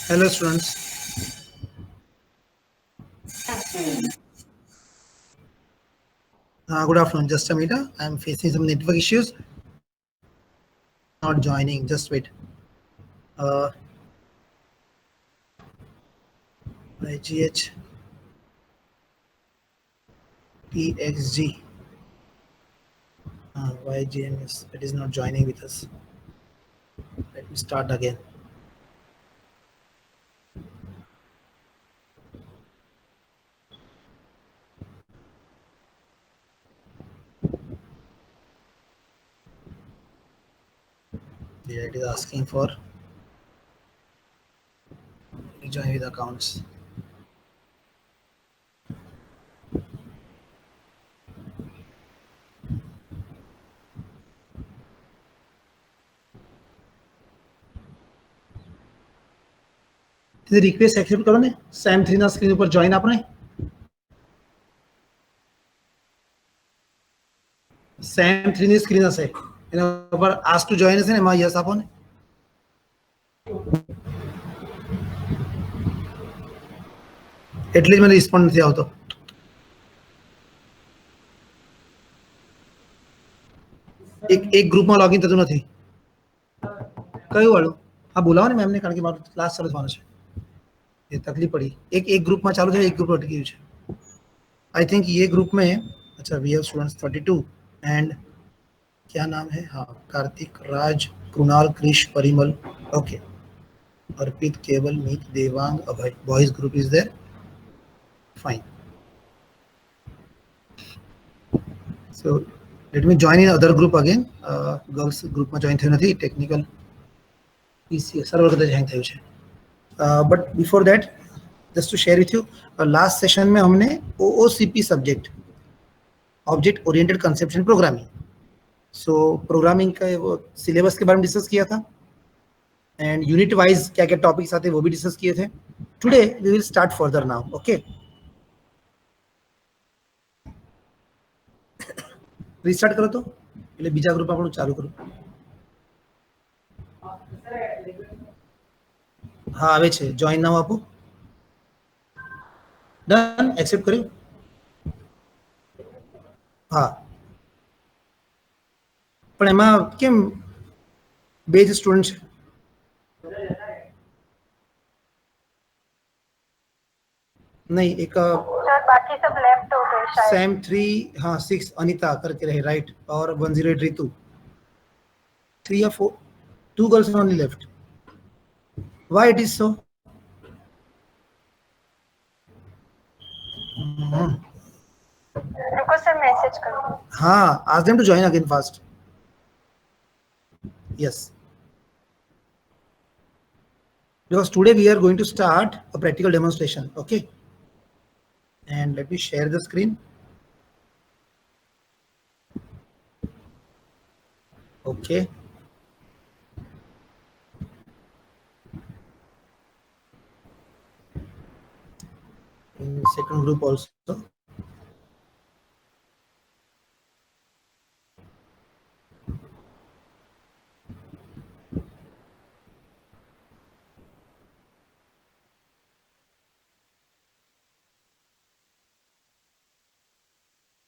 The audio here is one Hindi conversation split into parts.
Hello students. Good afternoon. Just a minute. I am facing some network issues. Not joining. Just wait. IGH TXG. YGMS. It is not joining with us. Let me start again. Yeah, it is asking for join with accounts. Request accept करो ने सैम 3 ना स्क्रीन पर जॉइन आपने सैम 3 ની સ્ક્રીન હશે એના ઉપર આસ્ક ટુ જોઈન હશે ને એમાં યસ આપો ને એટલે જ મને રિસ્પોન્ડ નથી આવતો એક ગ્રુપમાં લોગિન થતું નથી કયું વાળું હા બોલાવો ને મેમને કારણ કે મારું ક્લાસ ચાલુ થવાનો છે ये तकलीफ पड़ी एक ग्रुप में चालू था एक ग्रुप अटकी हुई है आई थिंक ये ग्रुप में अच्छा वी हैव स्टूडेंट्स 32 एंड क्या नाम है हाँ Kartik Raj Krunal Krish Parimal okay Arpit Keval Meet Devang Abhay boys group is there fine so let me join in other group again girls group में जॉइन थયું નથી ટેકનિકલ પીસી સર્વર કદાચ હેંગ થયું છે but before that just to share with you last session में हमने OOCP subject object oriented conception programming so programming का वो सिलेबस के बारे में डिस्कस किया था एंड यूनिट वाइज क्या क्या टॉपिक्स आते हैं वो भी डिस्कस किए थे today we will start further now okay restart करो तो એટલે બીજા ગ્રુપ આપણું ચાલુ કરું हाँ आवे छे जॉइन नाउ आपो डन एक्सेप्ट કર્યું हाँ પણ એમાં કેમ બે જ સ્ટુડન્ટ છે नहीं एक सर बाकी सब लेफ्ट हो गए शायद सैम 3 हाँ 6 अनीता करके रहे राइट और 108 रितु 3 या 4 2 girls only left why it is so रुको सर मैसेज करो हाँ ask them to join again fast yes because today we are going to start a practical demonstration okay and let me share the screen okay in second group also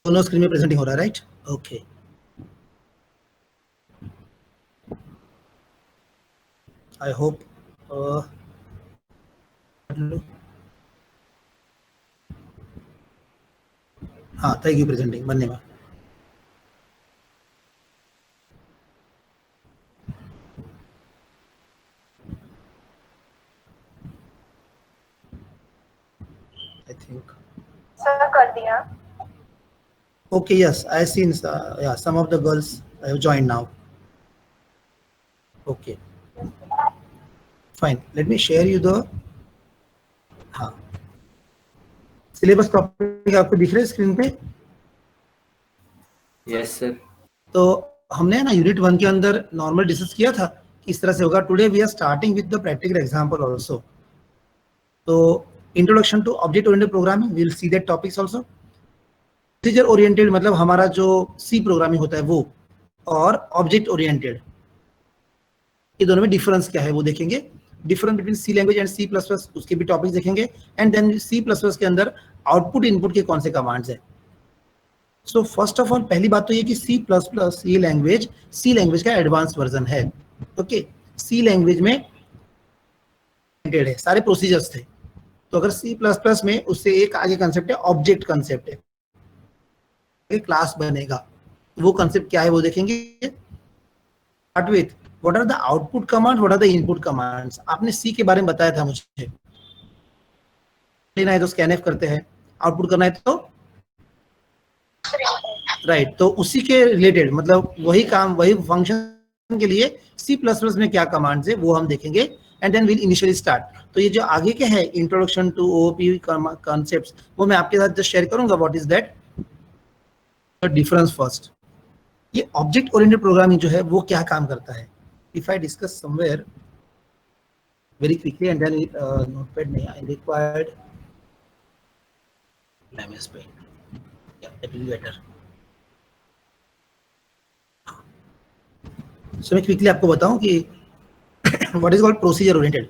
दोनों स्क्रीन में प्रेजेंटिंग हो रहा है राइट ओके आई होप हाँ थैंक यू प्रेजेंटिंग धन्यवाद आई थिंक सर कर दिया okay yes I have seen yeah some of the girls have joined now okay fine let me share you the हाँ सिलेबस टॉपिक आपको दिख रहा है स्क्रीन पे यस सर तो हमने ना यूनिट 1 के अंदर नॉर्मल डिस्कस किया था किस तरह से होगा today we are starting with the practical example also तो introduction to object oriented programming we will see that topics also procedure oriented मतलब हमारा जो सी प्रोग्रामिंग होता है वो और ऑब्जेक्ट ओरिएंटेड ये दोनों में डिफरेंस क्या है वो देखेंगे difference between C language and C plus plus, उसके भी टॉपिक्स देखेंगे, and then C plus plus के अंदर आउटपुट इनपुट के कौन से कमांड्स है। सो फर्स्ट ऑफ ऑल पहली बात तो ये कि सी प्लस प्लस ये लैंग्वेज सी लैंग्वेज का एडवांस वर्जन है। ओके, सी लैंग्वेज में है, सारे प्रोसीजर्स थे। तो अगर सी प्लस प्लस में उससे एक आगे कंसेप्ट है, ऑब्जेक्ट कंसेप्ट है, क्लास बनेगा, वो कंसेप्ट क्या है वो देखेंगे। Start with what are the output command, what are the input commands. आपने सी के बारे में बताया था मुझे, लेना है तो स्कैनएफ करते हैं, आउटपुट करना है तो राइट, तो उसी के रिलेटेड मतलब वही काम वही फंक्शन के लिए सी प्लस प्लस में क्या कमांड्स है वो हम देखेंगे, and then will initially start. तो ये जो आगे के है इंट्रोडक्शन टू ओओपी कॉन्सेप्ट्स, वो मैं आपके साथ जस्ट शेयर करूंगा। What is that difference first. ये ऑब्जेक्ट ओरिएंटेड प्रोग्रामिंग जो है वो क्या काम करता है, if I discuss somewhere very quickly and then notepad में I required MS Paint, yeah, that will be better. So मैं क्विकली आपको बताऊं कि what is called procedure oriented.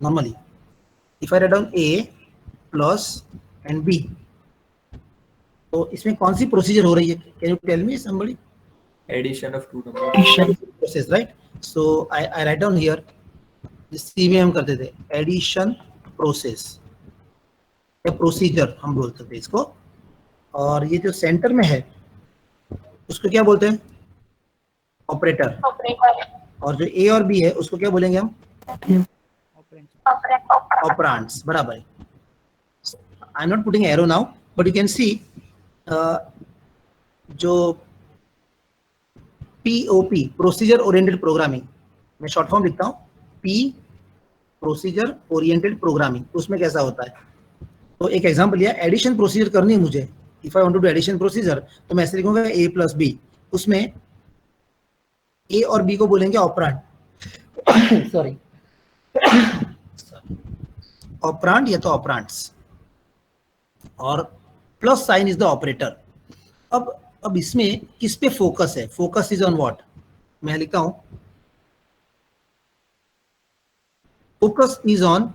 Normally, if I write down A plus and B, तो इसमें कौन सी प्रोसीजर हो रही है? Can you tell me somebody? Addition of two numbers. Addition process, right? So I write down here. C में हम करते थे addition process. प्रोसीजर हम बोलते थे इसको, और ये जो सेंटर में है उसको क्या बोलते हैं? ऑपरेटर। और जो ए और बी है उसको क्या बोलेंगे हम? ऑपरेंड्स। बराबर है। I am not putting arrow now but you can सी जो POP प्रोसीजर ओरिएंटेड प्रोग्रामिंग, मैं शॉर्ट फॉर्म लिखता हूँ, P प्रोसीजर ओरिएंटेड प्रोग्रामिंग, उसमें कैसा होता है? तो एक एग्जांपल लिया, एडिशन प्रोसीजर करनी है मुझे, if I want to do addition procedure तो मैं ऐसे लिखूंगा A प्लस बी, उसमें A और B को बोलेंगे ऑपरेंड सॉरी ऑपरेंड या तो ऑपरेंड्स, और plus sign is the operator. अब इसमें किस पे फोकस है? Focus is on what? मैं लिखता हूं focus is on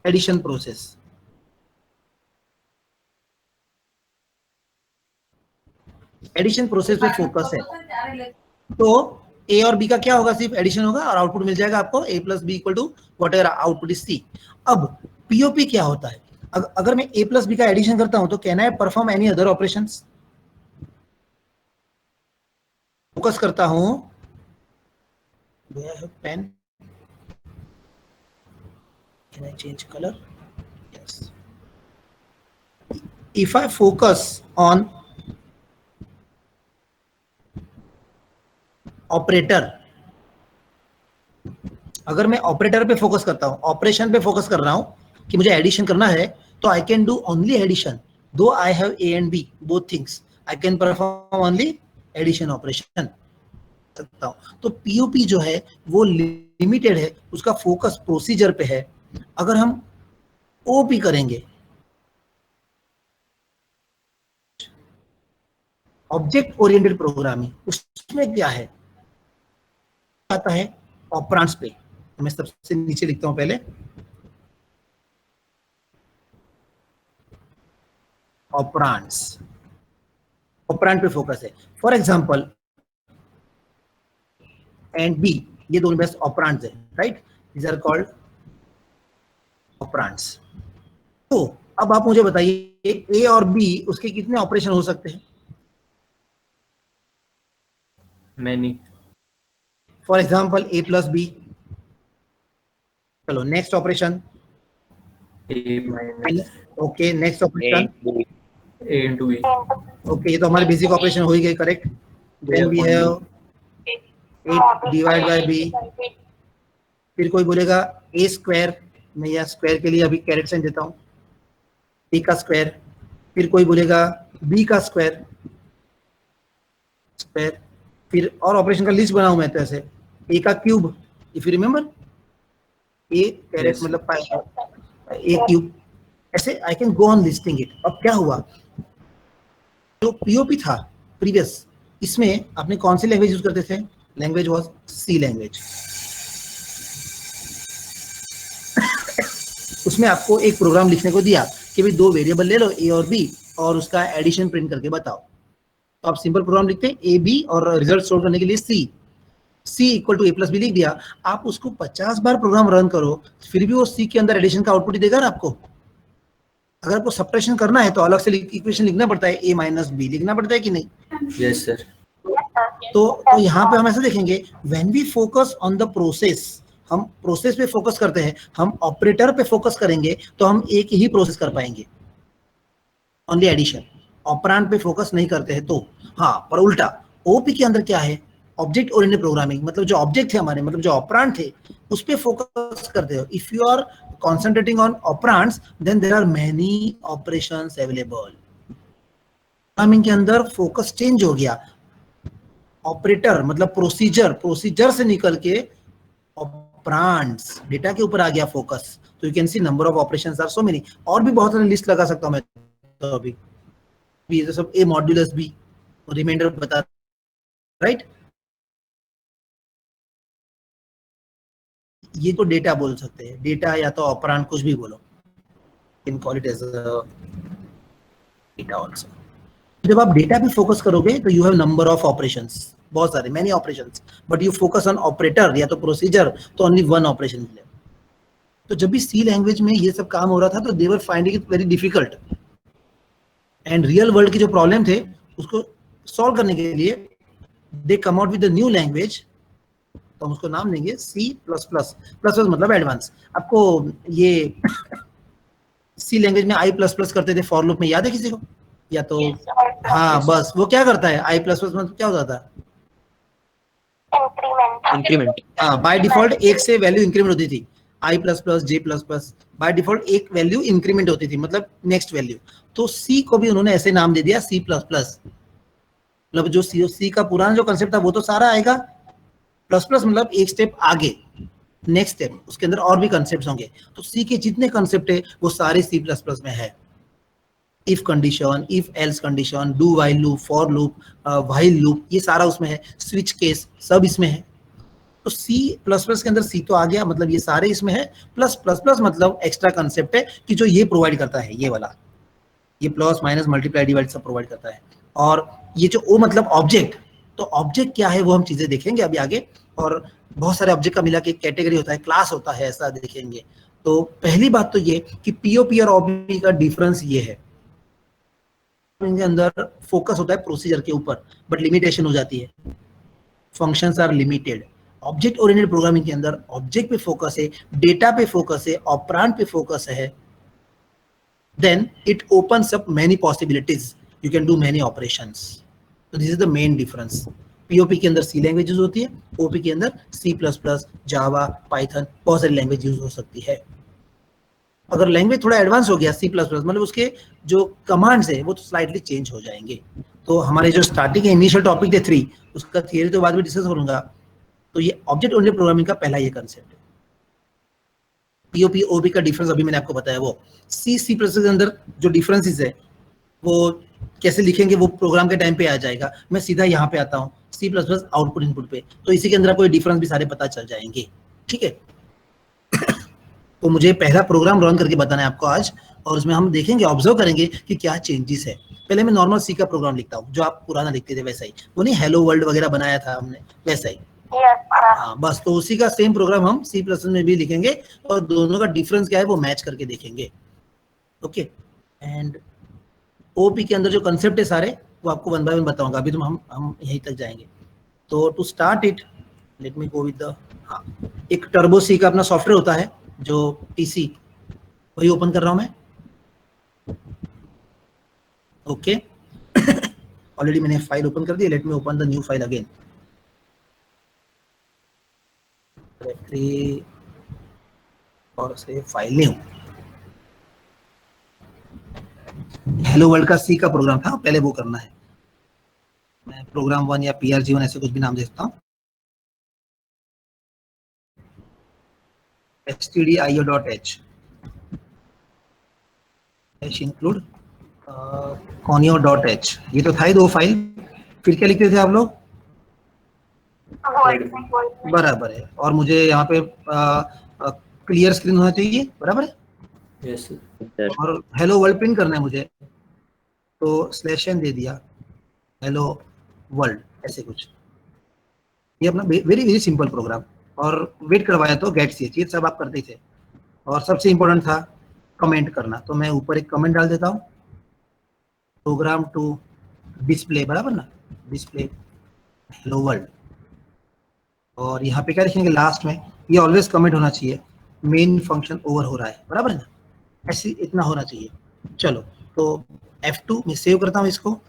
addition process. Addition process पे फोकस है। तो ए और बी का क्या होगा? सिर्फ एडिशन होगा और आउटपुट मिल जाएगा आपको A plus B equal to whatever output is C. अब POP क्या होता है? अगर मैं A प्लस बी का एडिशन करता हूं तो can I perform any other operations? Focus करता हूं, do I have pen? Can I change color? Yes. If I focus on operator, अगर मैं ऑपरेटर पे फोकस करता हूं, ऑपरेशन पे फोकस कर रहा हूं कि मुझे एडिशन करना है, तो I can do only addition. Though I have A and B both things, I can perform only addition operation सकता हूं। तो POP जो है वो लिमिटेड है, उसका फोकस प्रोसीजर पे है। अगर हम OP करेंगे, ऑब्जेक्ट ओरिएंटेड प्रोग्रामिंग, उसमें क्या है? आता है ऑपरेंड्स पे। मैं सबसे नीचे लिखता हूं पहले, ऑपरेंड्स, ऑपरेंड पे फोकस है। फॉर एग्जांपल एंड बी, ये दोनों बेस्ट ऑपरेंड्स है, right? These are called operands. तो अब आप मुझे बताइए A और B उसके कितने ऑपरेशन हो सकते हैं? Many. For example A plus B. चलो next operation A minus okay, next operation A into B. Okay, ये तो हमारे बेसिक ऑपरेशन हो ही गए, correct? Then we have 8 divide by B। फिर कोई बोलेगा A स्क्वायर, मैं यहाँ स्क्वायर के लिए अभी कैरेट साइन देता हूँ, A का स्क्वायर। फिर कोई बोलेगा B का स्क्वायर, स्क्वायर। फिर और ऑपरेशन का लिस्ट बनाऊं मैं तो ऐसे, A का cube, if you remember, A caret Yes. मतलब A क्यूब, ऐसे I can go on listing it. अब क्या हुआ, जो POP था प्रीवियस, इसमें आपने कौन सी लैंग्वेज यूज करते थे? Language was C language. उसमें आपको एक प्रोग्राम लिखने को दिया कि भाई 2 वेरिएबल ले लो ए और बी और उसका एडिशन प्रिंट करके बताओ। तो आप सिंपल प्रोग्राम लिखते हैं ए बी और रिजल्ट स्टोर करने के लिए C equal to A plus B लिख दिया। आप उसको 50 बार प्रोग्राम रन करो फिर भी वो सी के अंदर एडिशन का आउटपुट ही देगा ना आपको। अगर आपको सब्ट्रैक्शन करना है तो अलग से इक्वेशन लिखना पड़ता है, ए माइनस बी लिखना पड़ता है कि नहीं? Yes sir. तो यहाँ पे हम ऐसे देखेंगे when we focus on the process, हम प्रोसेस पे फोकस करते हैं, हम ऑपरेटर पे फोकस करेंगे तो हम एक ही प्रोसेस कर पाएंगे, ओनली एडिशन। ऑपरेंड पे फोकस नहीं करते हैं तो हाँ, पर उल्टा ओपी के अंदर क्या है, ऑब्जेक्ट ओरिएंटेड प्रोग्रामिंग, मतलब जो ऑब्जेक्ट थे हमारे, मतलब जो ऑपरेंड थे उस पे फोकस करते हो। If you are concentrating on operands then there are many operations available। Programming के अंदर फोकस चेंज हो गया, ऑपरेटर मतलब प्रोसीजर से निकल के ऑपरेंड्स डेटा के ऊपर आ गया फोकस। तो you can see number of operations are so many, और भी बहुत सारी लिस्ट लगा सकता हूं मैं तो अभी ये तो सब ए मॉड्यूलस बी रिमाइंडर बता, राइट? ये तो डेटा बोल सकते हैं, डेटा या तो ऑपरेंड कुछ भी बोलो, can call it as data also. जब आप डेटा पे फोकस करोगे तो you have number of operations, बहुत सारे many operations, but you focus on operator या तो प्रोसीजर तो ओनली वन ऑपरेशन मिले। तो जब भी सी लैंग्वेज में ये सब काम हो रहा था तो they were finding it very difficult, and real world के जो प्रॉब्लम थे उसको सॉल्व करने के लिए they come out with the new language, तो हम उसको नाम देंगे C++। प्लस प्लस मतलब एडवांस। आपको ये सी लैंग्वेज में I++ करते थे फॉर लूप में, याद है किसी को? या तो हाँ, बस वो क्या करता है I++ मतलब क्या होता था? इंक्रीमेंट। हाँ, बाय डिफॉल्ट एक से वैल्यू इंक्रीमेंट होती थी, I++, J++, बाय डिफॉल्ट एक वैल्यू इंक्रीमेंट होती थी, मतलब नेक्स्ट वैल्यू। तो सी को भी उन्होंने ऐसे नाम दे दिया C++, मतलब जो सी का पुराना जो कंसेप्ट था वो तो सारा आएगा, प्लस प्लस मतलब एक स्टेप आगे, नेक्स्ट स्टेप, उसके अंदर और भी कंसेप्ट्स होंगे। तो सी के जितने कंसेप्ट है वो सारे C++ में है। If condition, if else condition, do while loop, for loop, while loop, ये सारा उसमें है, स्विच केस सब इसमें है। तो C++ के अंदर सी तो आ गया, मतलब ये सारे इसमें है। प्लस प्लस प्लस मतलब एक्स्ट्रा कंसेप्ट है कि जो ये प्रोवाइड करता है, ये वाला, ये प्लस माइनस मल्टीप्लाई डिवाइड सब प्रोवाइड करता है। और ये जो ओ मतलब ऑब्जेक्ट, तो ऑब्जेक्ट क्या है वो हम चीजें देखेंगे अभी आगे, और बहुत सारे ऑब्जेक्ट का मिला के कैटेगरी होता है, क्लास होता है, ऐसा देखेंगे। तो पहली बात तो ये कि पीओपी और ओपी का डिफरेंस ये है, इनके अंदर फोकस होता है प्रोसीजर के ऊपर, बट लिमिटेशन हो जाती है, functions are limited. Object oriented programming के अंदर ऑब्जेक्ट पे फोकस है, डेटा पे फोकस है, ऑपरेंड पे फोकस है, then it opens up many possibilities, you can do many operations। so this is the main difference। POP के अंदर सी लैंग्वेज होती है, OP के अंदर C++, जावा, पाइथन, बहुत सारी लैंग्वेज यूज हो सकती है। अगर लैंग्वेज थोड़ा एडवांस हो गया C++, मतलब उसके जो कमांड्स है वो तो स्लाइटली चेंज हो जाएंगे। तो हमारे जो स्टार्टिंग इनिशियल टॉपिक थे 3, उसका थियरी तो बाद में डिस्कस करूंगा। तो ये ऑब्जेक्ट ओरिएंटेड प्रोग्रामिंग का पहला ये कंसेप्ट है। पीओपी ओपी का डिफरेंस अभी मैंने आपको बताया। वो C++ के अंदर जो डिफरेंसेस है वो कैसे लिखेंगे वो प्रोग्राम के टाइम पे आ जाएगा। मैं सीधा यहाँ पे आता हूँ C++ आउटपुट इनपुट पे, तो इसी के अंदर आपको डिफरेंस भी सारे पता चल जाएंगे, ठीक है। तो मुझे पहला प्रोग्राम रन करके बताना है आपको आज, और उसमें हम देखेंगे, ऑब्जर्व करेंगे कि क्या चेंजेस है। पहले मैं नॉर्मल सी का प्रोग्राम लिखता हूँ, जो आप पुराना लिखते थे वैसा ही, वो नहीं हेलो वर्ल्ड वगैरह बनाया था हमने, वैसा ही। हाँ बस, तो उसी का सेम प्रोग्राम हम C++ में भी लिखेंगे, और दोनों का डिफरेंस क्या है वो मैच करके देखेंगे, ओके। एंड ओपी के अंदर जो कंसेप्ट है सारे वो आपको वन बाय वन बताऊंगा, अभी तो हम यहीं तक जाएंगे। तो to start it let me go with the, हाँ, एक टर्बो सी का अपना सॉफ्टवेयर होता है जो टीसी, वही ओपन कर रहा हूं मैं, ओके। ऑलरेडी मैंने फाइल ओपन कर दी, let me open the new file again. Directory और से फाइल न्यू, हेलो वर्ल्ड का सी का प्रोग्राम था, पहले वो करना है। मैं प्रोग्राम 1 या PRG1 ऐसे कुछ भी नाम देता हूँ। stdio.h include conio.h, ये तो था ही 2 फाइल। फिर क्या लिखते थे आप लोग? बराबर है। और मुझे यहाँ पे क्लियर स्क्रीन होना चाहिए, बराबर है। Yes, sir. सर और हेलो वर्ल्ड प्रिंट करना है मुझे, तो /n दे दिया, हेलो वर्ल्ड, ऐसे कुछ। ये अपना वेरी वेरी सिंपल प्रोग्राम। और वेट करवाया तो गेट ch, ये सब आप करते ही थे। और सबसे इंपॉर्टेंट था कमेंट करना, तो मैं ऊपर एक कमेंट डाल देता हूँ, प्रोग्राम टू डिस्प्ले, बराबर ना, डिस्प्ले हेलो वर्ल्ड। और यहाँ पे क्या लिखेंगे लास्ट में, ये ऑलवेज कमेंट होना चाहिए, मेन फंक्शन ओवर हो रहा है, बराबर है ना, ऐसे इतना होना चाहिए। चलो, तो F2 में सेव करता हूँ इसको,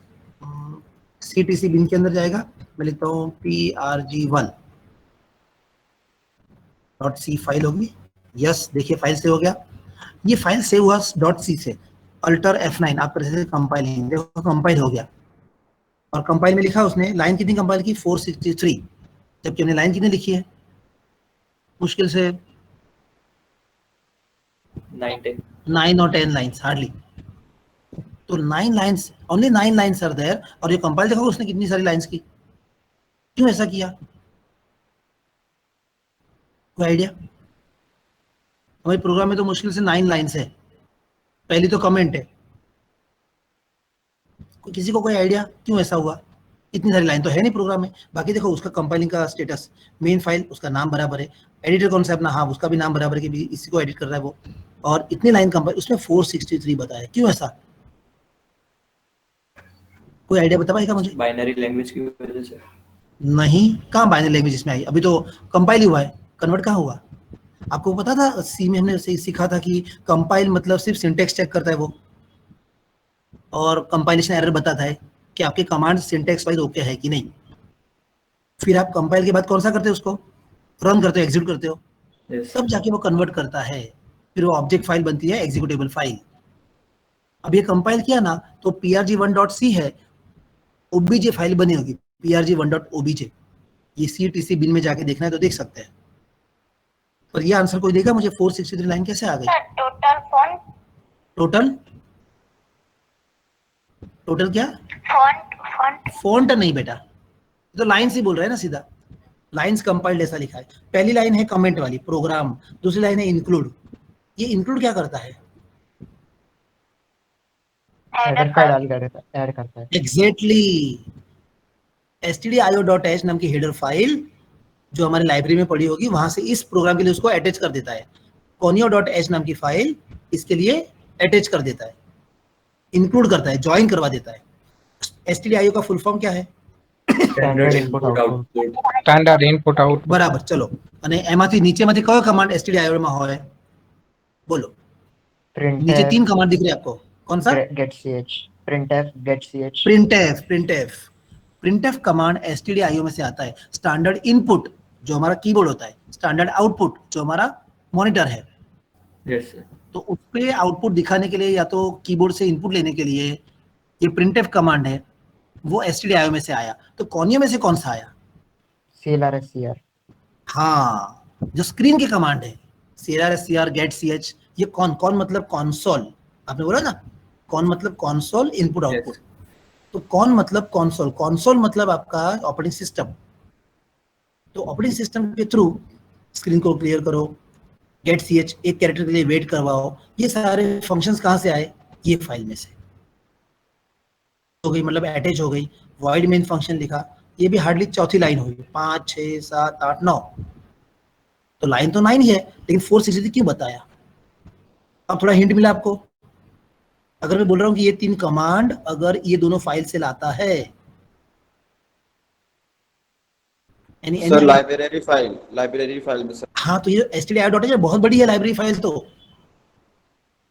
CTC बिन के अंदर जाएगा, मैं लिखता हूँ prg1.c फाइल होगी। यस, देखिए फाइल सेव हो गया। ये फाइल सेव हुआ .c से, अल्टर F9 आप जैसे कंपाइलिंग, देखो कंपाइल हो गया। और कंपाइल में लिखा उसने लाइन कितनी कंपाइल की, 463, जबकि हमने लाइन कितनी लिखी है, मुश्किल से 9, 10. 9 और 10 लाइन्स हार्डली। तो 9 lines, only 9 lines are there. और ये कंपाइल देखो उसने कितनी सारी लाइन्स की, क्यों ऐसा किया, कोई आइडिया? हमारे प्रोग्राम में तो मुश्किल से 9 लाइन्स है, पहली तो कमेंट है। किसी को कोई आइडिया क्यों ऐसा हुआ? इतनी सारी लाइन तो है नहीं प्रोग्राम में। बाकी देखो उसका कंपाइलिंग का स्टेटस, मेन फाइल उसका नाम बराबर है, एडिटर कौन सा अपना, हाँ उसका भी नाम बराबर है कि इसी को एडिट कर रहा है वो। और इतनी लाइन कंपाइल, उसमें 463 बताया, क्यों ऐसा? कोई आइडिया बता पाएगा मुझे? बाइनरी लैंग्वेज की वजह से। नहीं, कहाँ बाइनरी लैंग्वेज इसमें आई, अभी तो कंपाइल ही हुआ है, कन्वर्ट कहाँ हुआ? आपको पता था सी में हमने सीखा था कि कंपाइल मतलब सिर्फ सिंटेक्स चेक करता है वो, और कंपाइलेशन एरर बताता है कि आपके कमांड सिंटेक्स वाइज ओके है कि नहीं। फिर आप कंपाइल के बाद कौन सा करते हो, उसको रन करते हो, एग्जीक्यूट करते हो, Yes. तब जाके वो कन्वर्ट करता है, फिर वो ऑब्जेक्ट फाइल बनती है, एग्जीक्यूटेबल फाइल। अब ये कंपाइल किया ना, तो prg1.c है, obj फाइल बनी होगी, prg1.obj। ये CTC बिन में जाके देखना है तो देख सकते हैं। पर ये आंसर कोई देगा मुझे, 463 लाइन कैसे आ गई? Sir total font, total, total क्या? फॉन्ट फॉन्ट नहीं बेटा, तो लाइन्स ही बोल रहा है ना सीधा, लाइन्स कंपाइल्ड ऐसा लिखा है। पहली लाइन है कमेंट वाली, प्रोग्राम, दूसरी लाइन है इंक्लूड। ये इंक्लूड क्या करता है? हेडर फाइल ऐड करता है। एग्जैक्टली, stdio.h नाम की हेडर फाइल जो हमारी लाइब्रेरी में पड़ी होगी, वहां से इस प्रोग्राम के लिए उसको अटैच कर देता है। conio.h नाम की फाइल इसके लिए अटैच कर देता है, इंक्लूड करता है, ज्वाइन करवा देता है। stdio का फुल फॉर्म क्या है? Standard input output. Standard input output બરાબર, ચલો, અને એમાંથી નીચેમાંથી કયો કમાન્ડ stdio માં હોય, બોલો? नीचे 3 कमांड दिख रहे हैं आपको, कौन सा? get ch, printf, get ch, printf command stdio में से आता है। स्टैंडर्ड इनपुट जो हमारा कीबोर्ड होता है, स्टैंडर्ड आउटपुट जो हमारा मॉनिटर है, Yes, sir. तो उस पे आउटपुट दिखाने के लिए या तो कीबोर्ड से इनपुट लेने के लिए ये प्रिंटफ कमांड है, वो stdio में से आया। तो कॉनियो में से कौन सा आया? clr scr, हाँ, जो स्क्रीन की कमांड है, clr scr get ch, ये कौन मतलब कॉन्सोल, आपने बोला ना, कौन मतलब कॉन्सोल इनपुट आउटपुट। तो कौन मतलब कॉन्सोल, कॉन्सोल मतलब आपका ऑपरेटिंग सिस्टम। तो ऑपरेटिंग सिस्टम के थ्रू स्क्रीन को क्लियर करो, गेट ch, एक कैरेक्टर के लिए वेट करवाओ, ये सारे फंक्शंस कहाँ से आए? ये फाइल में से हो गई, मतलब अटैच हो गई। वॉइड मेन फंक्शन लिखा, ये भी हार्डली चौथी लाइन हुई, 5 6 7 8 9, तो लाइन तो 9 ही है, लेकिन 463 क्यों बताया? अब थोड़ा हिंट मिला आपको। अगर मैं बोल रहा हूँ कि ये 3 कमांड अगर ये दोनों फाइल से लाता है, सर लाइब्रेरी फाइल में सर। हाँ, तो ये stdio.h बहुत बड़ी है लाइब्रेरी फाइल, तो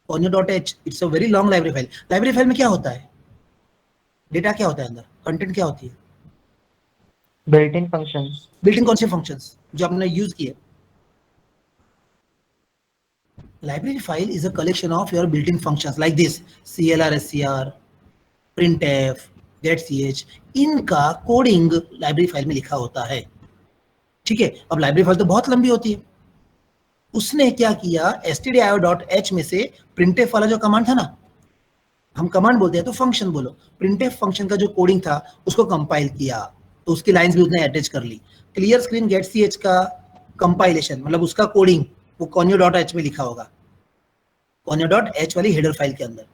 conio.h it's a very long library file. Library file में क्या होता है, डेटा क्या होता है अंदर, कंटेंट क्या होती है, built in functions, built in कौन से फंक्शंस जो आपने यूज किए? Library file is a collection of your built in functions like this, clr scr, printf, get ch, इनका कोडिंग लाइब्रेरी फाइल में लिखा होता है। ठीक है, अब लाइब्रेरी फाइल तो बहुत लंबी होती है, उसने क्या किया, stdio.h में से printf वाला जो कमांड था ना, हम कमांड बोलते हैं तो फंक्शन बोलो, printf फंक्शन का जो कोडिंग था उसको कंपाइल किया, तो उसकी लाइंस भी उसने अटैच कर ली। क्लियर स्क्रीन गेट ch का कंपाइलेशन मतलब उसका कोडिंग वो conio.h में लिखा होगा, कोनियो डॉट एच वाली हेडर फाइल के अंदर।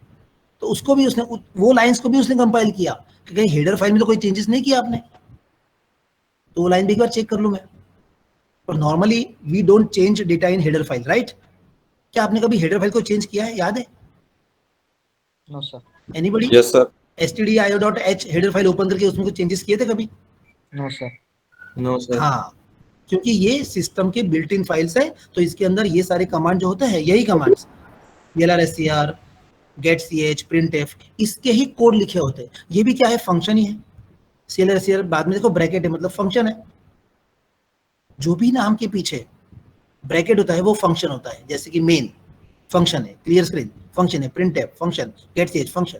तो उसको भी उसने, वो लाइंस को भी उसने कंपाइल किया कि कहीं हेडर फाइल में तो कोई चेंजेस नहीं किया आपने, तो वो लाइन भी एक बार चेक कर लूं मैं। पर normally we don't change data in header file, right? क्या आपने कभी हेडर फाइल को चेंज किया है, याद है? No sir. Anybody? Yes, sir. stdio.h header file open करके उसमें कुछ चेंजेस किए थे कभी? No sir. No sir. हाँ, क्योंकि ये सिस्टम के बिल्ट इन फाइल्स है, तो इसके अंदर ये सारे कमांड जो होते हैं, यही कमांड्स lrser, getch, printf, इसके ही कोड लिखे होते हैं। ये भी क्या है, फंक्शन ही है। clrser बाद में देखो ब्रैकेट है, मतलब फंक्शन है। जो भी नाम के पीछे ब्रैकेट होता है वो फंक्शन होता है। जैसे कि मेन फंक्शन है, क्लियर स्क्रीन फंक्शन है, printf फंक्शन, getch फंक्शन।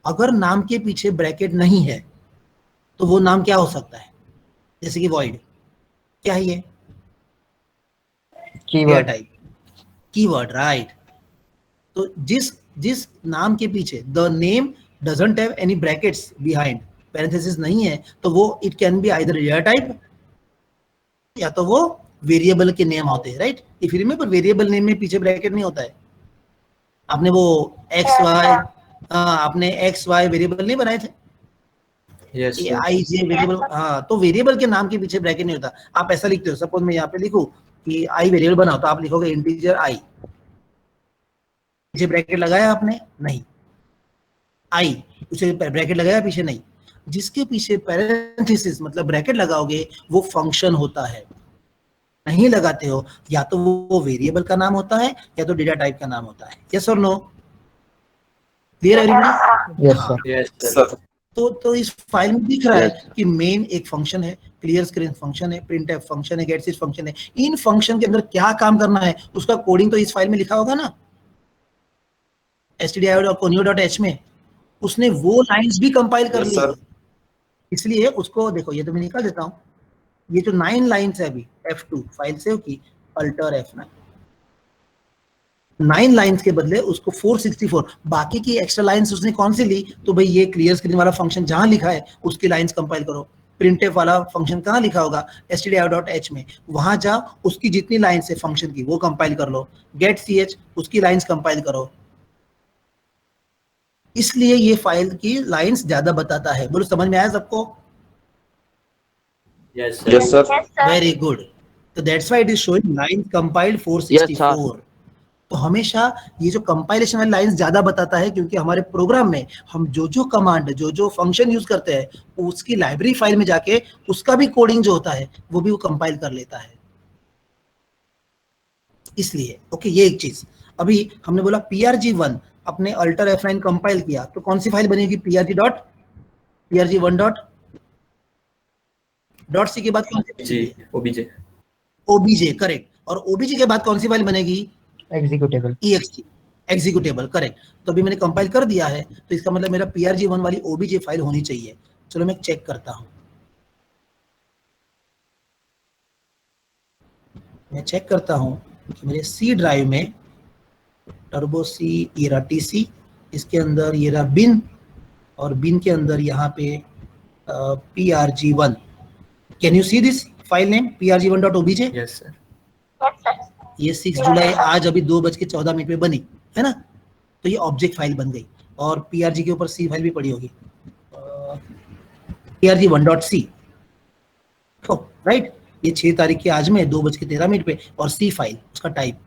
अगर नाम के पीछे ब्रैकेट नहीं है तो वो नाम क्या हो सकता है? जैसे कि void, क्या है ये? कीवर्ड। Type, keyword, right. तो जिस नाम के पीछे the name doesn't have any brackets behind, parenthesis नहीं है, तो वो it can be either real type या तो वो वेरिएबल के नेम होते हैं, right? If you remember, variable name में पीछे ब्रैकेट नहीं होता है। आपने वो एक्स वाई, आपने एक्स वाई वेरिएबल नहीं बनाए थे, यस ए सर। आई जे वेरिएबल, हाँ, तो वेरिएबल के नाम के पीछे ब्रैकेट नहीं होता। आप ऐसा लिखते हो, सपोज मैं यहाँ पे लिखूं कि आई वेरिएबल बनाओ, तो आप लिखोगे इंटीजर आई, पीछे ब्रैकेट लगाया आपने? नहीं। आई उसे ब्रैकेट लगाया पीछे? नहीं। जिसके पीछे पैरेंथेसिस मतलब ब्रैकेट लगाओगे वो फंक्शन होता है। नहीं लगाते हो, या तो वो वेरिएबल का नाम होता है या तो डेटा टाइप का नाम होता है। यस और no? Clear everybody? Yes sir. Yes Sir. Sir. तो इस फाइल में दिख रहा है Yes. कि मेन एक फंक्शन है, क्लियर स्क्रीन फंक्शन है, printf फंक्शन है, getSys फंक्शन है। इन फंक्शन के अंदर क्या काम करना है उसका कोडिंग तो इस फाइल में लिखा होगा ना, stdio.conio.h में। उसने वो लाइंस भी कंपाइल कर Yes, ली sir. है। इसलिए उसको देखो, ये तो मैं निकाल देता हूँ। ये जो 9 लाइंस है अभी F2 फाइल सेव की, अल्टर F9, 9 लाइंस के बदले उसको 464, बाकी की एक्स्ट्रा लाइंस उसने कौन सी ली? तो भाई ये क्लियर स्क्रीन वाला फंक्शन जहां लिखा है उसकी लाइंस कंपाइल करो। printf वाला फंक्शन कहाँ लिखा होगा? stdio.h में, वहां जा उसकी जितनी लाइंस है फंक्शन की वो कंपाइल कर लो। getch उसकी लाइंस कंपाइल करो। इसलिए ये फाइल की लाइंस ज्यादा बताता है। बोलो, समझ में आया सबको? Yes sir. Yes, sir. Yes, sir. Very good. तो that's why it is showing line compiled 464। तो हमेशा ये जो कंपाइलेशन वाली लाइंस ज्यादा बताता है, क्योंकि हमारे प्रोग्राम में हम जो कमांड, जो फंक्शन यूज करते हैं उसकी लाइब्रेरी फाइल में जाके उसका भी कोडिंग जो होता है वो भी वो कंपाइल कर लेता है। इसलिए ओके, ये एक चीज। अभी हमने बोला prg1 अपने अल्टर F9 कंपाइल किया तो कौन सी फाइल बनेगी? prg1.c के बाद कौन सी? जी ओबीजे। obj, correct. और obj के बाद कौन सी फाइल बनेगी? एग्जीक्यूटेबल। ext, executable, correct. तो अभी मैंने कंपाइल कर दिया है, तो इसका मतलब मेरा prg1 वाली obj फाइल होनी चाहिए। चलो मैं चेक करता हूं, मैं चेक करता हूं कि मेरे सी ड्राइव में टर्बो सी, ये रहा टीसी, इसके अंदर ये रहा बिन, और बिन के अंदर यहाँ पे prg1। Can you see this file name prg1.obj? Yes sir. Yes, sir. ये 6 जुलाई आज अभी 2:14 पे बनी है ना, तो ये ऑब्जेक्ट फाइल बन गई। और prg के ऊपर सी फाइल भी पड़ी होगी, prg1.c, राइट? ये 6 तारीख के आज में 2:13 पे, और सी फाइल उसका टाइप,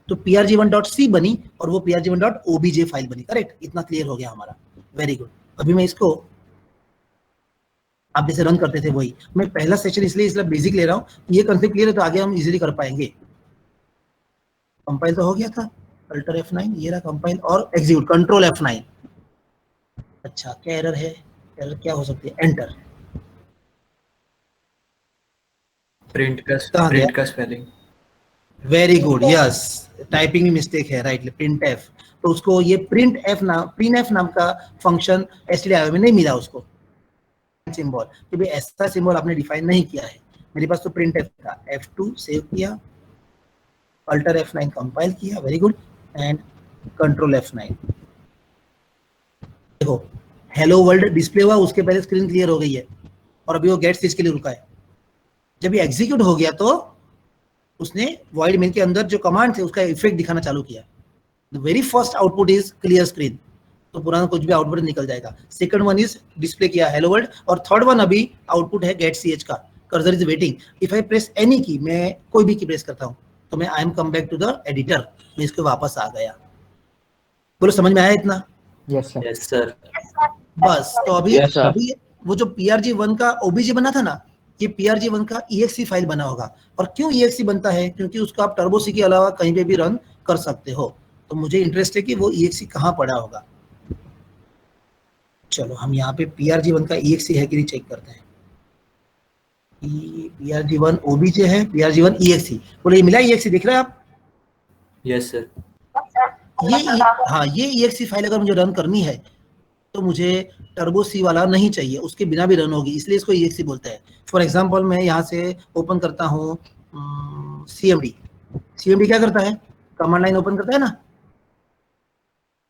तो prg1.c बनी और वो prg1.obj फाइल बनी, करेक्ट? इतना क्लियर हो गया हमारा, वेरी गुड। अभी मैं इसको आप जैसे रन करते थे वही, मैं पहला सेशन इसलिए बेसिक ले रहा हूँ, ये कंसेप्ट क्लियर है तो आगे हम इजीली कर पाएंगे। कंपाइल तो हो गया था, अल्टर F9, ये रहा कंपाइल और एग्जीक्यूट, कंट्रोल F9। अच्छा, क्या एरर है? एरर क्या हो सकती है? एंटर। प्रिंट कहाँ गया? का spelling. Very good, yes, typing में मिस्टेक है, राइट? प्रिंट एफ, तो उसको ये प्रिंट एफ नाम का फंक्शन stdio में नहीं मिला उसको सिंबल, क्योंकि ऐसा सिंबल आपने डिफाइन नहीं किया है। मेरे पास तो प्रिंट एफ था, F2 सेव किया, अल्टर F9 कंपाइल किया, very good, and control F9। देखो हेलो वर्ल्ड डिस्प्ले हुआ, उसके पहले स्क्रीन क्लियर हो गई है, और अभी वो getSys के लिए रुका है। जब ये एग्जीक्यूट हो गया तो उसने void main के अंदर जो कमांड थे उसका इफेक्ट दिखाना चालू किया। The very first output is clear screen, तो पुराना कुछ भी आउटपुट निकल जाएगा। सेकंड वन इज डिस्प्ले किया हेलो वर्ल्ड, और थर्ड वन अभी आउटपुट है गेट ch का, cursor is waiting. If I press any की, मैं कोई भी की प्रेस करता हूँ तो मैं I am come back to the editor, मैं इसके वापस आ गया। बोलो समझ में आया इतना? Yes, sir. Yes, sir. बस तो अभी Yes, sir. अभी वो जो PRG1 का OBJ बना था ना, ये PRG1 का EXE फाइल बना होगा। और क्यों EXE बनता है? क्योंकि उसको आप टर्बो सी के अलावा कहीं पे भी रन कर सकते हो। तो मुझे इंटरेस्ट है कि वो EXE कहाँ पड़ा होगा। चलो हम यहाँ पे PRG1 का EXE है कि नहीं चेक करते हैं। PRG1 OBJ है, PRG1 EXE, बोले ये मिला EXE, दिख रहा है आप? Yes, sir. हाँ, ये EXE फाइल अगर मुझे रन करनी है तो मुझे टर्बो सी वाला नहीं चाहिए, उसके बिना भी रन होगी, इसलिए इसको EXE बोलते हैं। फॉर एग्जांपल मैं यहाँ से ओपन करता हूँ CMD। CMD क्या करता है? कमांड लाइन ओपन करता है ना।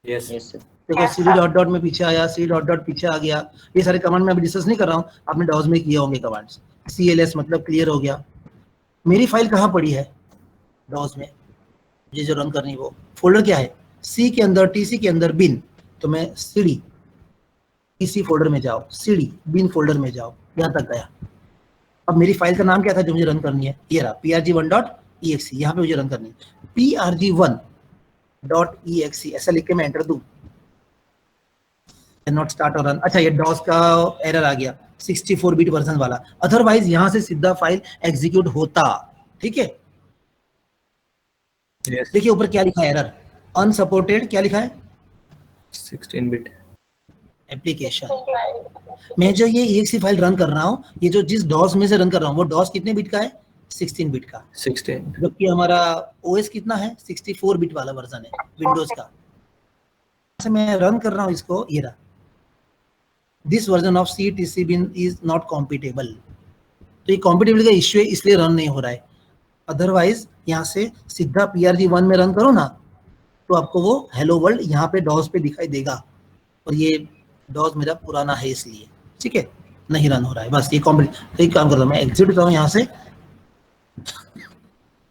Yes. Yes, sir. देखो CD डॉट डॉट में पीछे आया, CD डॉट डॉट पीछे आ गया। ये सारे कमांड में अभी डिस्कस नहीं कर रहा हूँ, आपने डॉज में किए होंगे कमांड्स। CLS मतलब क्लियर हो गया। मेरी फाइल कहाँ पड़ी है? डॉज में। मुझे जो रन करनी है वो फोल्डर क्या है? C के अंदर, TC के अंदर बिन, तो मैं CD इसी फोल्डर में जाओ, CD बिन फोल्डर में जाओ, यहाँ तक गया। अब मेरी फाइल का नाम क्या था जो मुझे रन करनी है? ये रहा PRG1.exe, यहाँ पे मुझे रन करनी है PRG1.exe, ऐसा लिख के मैं एंटर दूं, नॉट स्टार्ट और रन। अच्छा, ये डॉस का एरर आ गया 64 बिट वर्जन वाला, अदरवाइज यहाँ से सीधा फाइल एग्जीक्यूट होता। ठीक है, Yes. देखिए ऊपर क्या लिखा है, एरर अनसपोर्टेड, क्या लिखा है? 16-bit. एप्लीकेशन। मैं जो ये EXE फाइल रन कर रहा हूँ, ये जो जिस डॉस में से रन कर रहा हूँ, वो डॉस कितने बिट का है? 16 बिट का। 16. जबकि हमारा OS कितना है? 64 बिट वाला वर्जन है विंडोज का। से मैं रन कर रहा हूँ इसको, ये रहा, this version of CTC bin is not compatible. तो ये कॉम्पिटेबिलिटी का इश्यू है, इसलिए रन नहीं हो रहा है। अदरवाइज यहाँ से सीधा PRG1 में रन करो ना, तो आपको वो हेलो वर्ल्ड यहाँ पे डॉस पे दिखाई देगा, और ये डॉस मेरा पुराना है इसलिए, ठीक है, नहीं रन हो रहा है। बस ये कॉम्पिट। तो एक काम करता हूँ, मैं एग्जिट होता हूँ यहाँ से,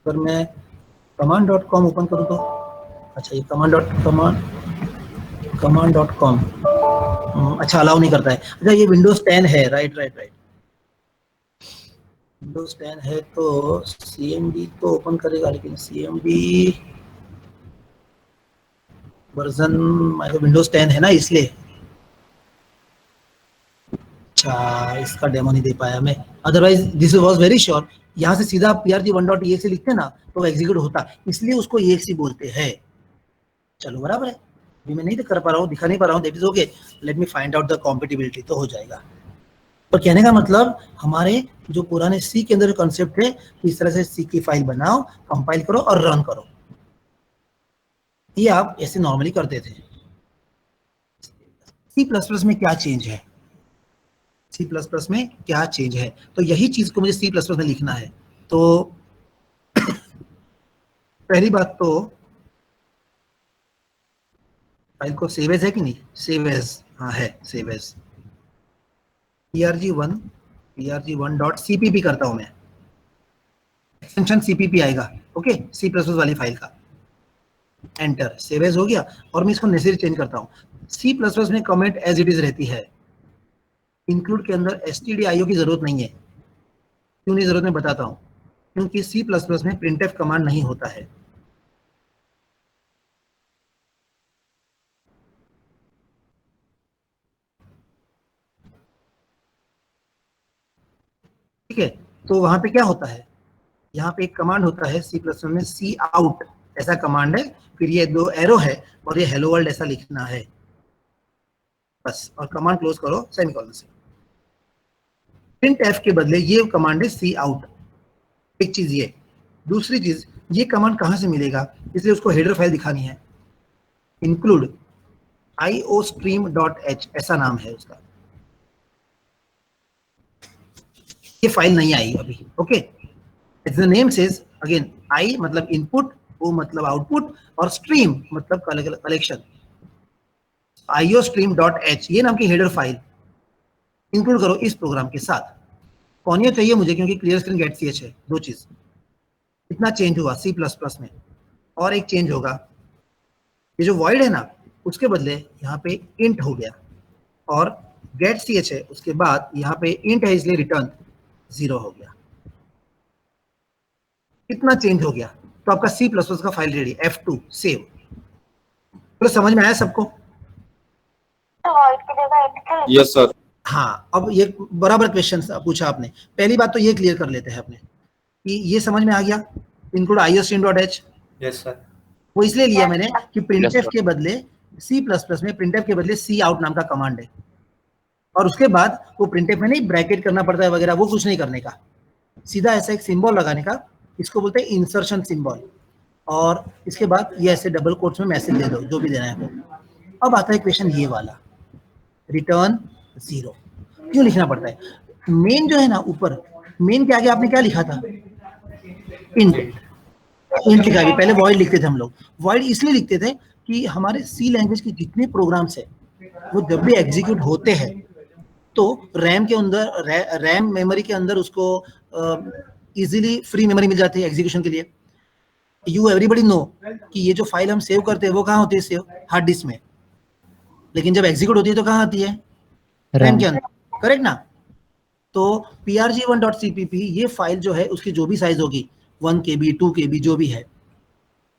अगर मैं command.com ओपन करूँ तो, अच्छा ये command.com अच्छा अलाउ नहीं करता है। अच्छा ये विंडोज 10 है, राइट, विंडोज 10 है तो CMD तो ओपन करेगा, लेकिन CMD वर्जन विंडोज 10 है ना, इसलिए। अच्छा, इसका डेमो नहीं दे पाया मैं, otherwise this was very sure. यहाँ से सीधा PRG1.exe लिखते ना तो एग्जीक्यूट होता, इसलिए उसको EXE बोलते हैं। चलो बराबर है, अभी मैं नहीं कर पा रहा हूँ, दिखा नहीं पा रहा हूँ, that is okay, let me find out the compatibility, तो हो जाएगा। तो कहने का मतलब हमारे जो पुराने C के अंदर कॉन्सेप्ट है, इस तरह से C की फाइल बनाओ, कंपाइल करो और रन करो, ये आप ऐसे नॉर्मली करते थे। C++ में क्या चेंज है? C++ में क्या चेंज है? तो यही चीज को मुझे C++ में लिखना है। तो पहली बात तो फाइल को सेव एज है कि नहीं? सेव एज, हाँ है सेव एज। PRG1.cpp करता हूं मैं, एक्सटेंशन CPP आएगा, ओके, C++ वाली फाइल का। एंटर, सेव एज हो गया। और मैं इसको नेसेसरी चेंज करता हूँ। C++ में कमेंट एज इट इज रहती है, इंक्लूड के अंदर stdio की जरूरत नहीं है। क्यों नहीं जरूरत, मैं बताता हूँ। क्योंकि C++ में printf कमांड नहीं होता है। ठीक है, तो वहां पे क्या होता है, यहाँ पे एक कमांड होता है C++ में, cout ऐसा कमांड है, फिर ये दो एरो है और ये हेलो वर्ल्ड ऐसा लिखना है, बस। और कमांड क्लोज करो सेमीकोलन से। printf के बदले ये कमांड है cout। एक चीज ये, दूसरी चीज, ये कमांड कहां से मिलेगा, इसलिए उसको हेडर फाइल दिखानी है। इंक्लूड iostream.h ऐसा नाम है उसका, ये फाइल नहीं आई अभी, okay. The name says again, I मतलब इनपुट, ओ मतलब आउटपुट, और स्ट्रीम मतलब कलेक्शन। iostream.h ये नाम की हेडर फाइल इंक्लूड करो इस प्रोग्राम के साथ। कौन ये चाहिए मुझे, क्योंकि क्लियर स्क्रीन गेट ch है। दो चीज, इतना चेंज हुआ C++ में, और एक चेंज होगा ये जो void है ना, उसके बदले यहाँ पे int हो गया, और get ch है, उसके बाद यहाँ पे int है इसलिए रिटर्न 0 हो गया। कितना चेंज हो गया? तो आपका C++ का फाइल रेडी, F2 सेव। तो समझ में आया सबको? void की जगह int क्यों Yes, sir. हाँ, अब ये बराबर क्वेश्चन पूछा आपने। पहली बात तो ये क्लियर कर लेते हैं अपने कि ये समझ में आ गया, इंक्लूड iostream.h। Yes, sir. वो इसलिए लिया मैंने कि Yes, printf sir. के बदले C++ में printf के बदले cout नाम का कमांड है, और उसके बाद वो printf में नहीं ब्रैकेट करना पड़ता है वगैरह, वो कुछ नहीं करने का, सीधा ऐसा एक सिंबल लगाने का, इसको बोलते हैं इंसर्शन सिंबल, और इसके बाद ये ऐसे डबल कोट्स में मैसेज दे दो जो भी देना है आपको। अब आता है क्वेश्चन ये वाला, रिटर्न 0 क्यों लिखना पड़ता है? मेन जो है ना ऊपर, मेन के आगे आपने क्या लिखा था? इंट लिखा है। पहले void लिखते थे हम लोग। void इसलिए लिखते थे कि हमारे सी लैंग्वेज के जितने प्रोग्राम्स है वो जब भी एग्जीक्यूट होते हैं तो रैम के अंदर, रैम मेमोरी के अंदर उसको इजीली फ्री मेमोरी मिल जाती है एग्जीक्यूशन के लिए। यू एवरीबडी नो कि ये जो फाइल हम सेव करते हैं वो कहाँ होती है सेव? हार्ड डिस्क में। लेकिन जब एग्जीक्यूट होती है तो कहाँ आती है? रैम के अंदर, करेक्ट ना? तो prg1.cpp ये फाइल जो है उसकी जो भी साइज होगी 1 KB 2 KB जो भी है,